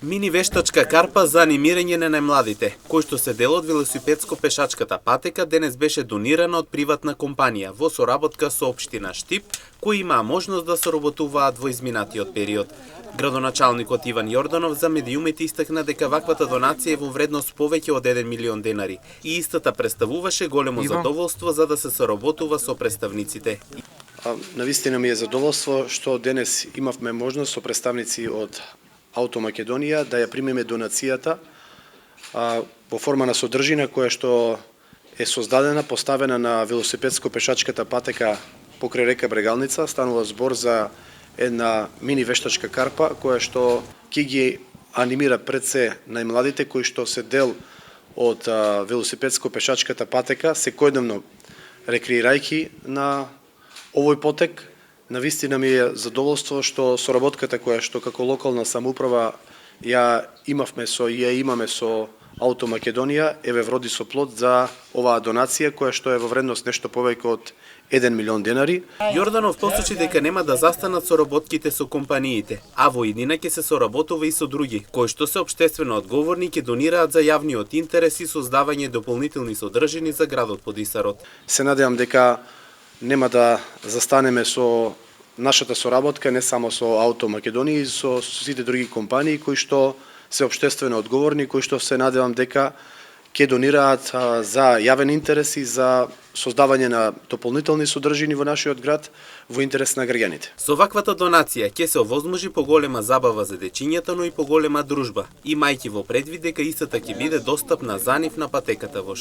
Мини вештачка карпа за анимирање на најмладите, кој што се дел од велосипедско-пешачката патека, денес беше донирана од приватна компанија во соработка со општина Штип, кои имаа можност да соработуваат во изминатиот период. Градоначалникот Иван Јорданов за медиумите истакна дека ваквата донација е во вредност повеќе од 1 милион денари и истата представуваше големо задоволство за да се соработува со представниците. Навистина ми е задоволство што денес имавме можност со представници од Auto Македонија да ја примеме донацијата во форма на содржина која што е создадена, поставена на велосипедско-пешачката патека покрај река Брегалница. Станува збор за една мини вештачка карпа која што ќе ги анимира пред се најмладите кои што се дел од велосипедско-пешачката патека, секојдневно рекреирајќи на овој потек. Навистина ми е задоволство што соработката која што како локална самоуправа ја имавме ја имаме со Auto Македонија еве вроди со плод за оваа донација која што е во вредност нешто повеќе од 1 милион денари. Јорданов посочи дека нема да застанат соработките со компаниите, а во иднина ќе се соработува и со други, кои што се општествено одговорни ќе донираат за јавниот интерес и создавање дополнителни содржини за градот Подисарот. Се надевам дека нема да застанеме со нашата соработка не само со Auto Македонија и со сите други компании кои што се општествено одговорни, кои што се надевам дека ќе донираат за јавен интерес и за создавање на дополнителни содржини во нашиот град во интерес на граѓаните. Со ваквата донација ќе се овозможи поголема забава за дечињата, но и поголема дружба, имајќи во предвид дека истата ќе биде достапна за нив на патеката во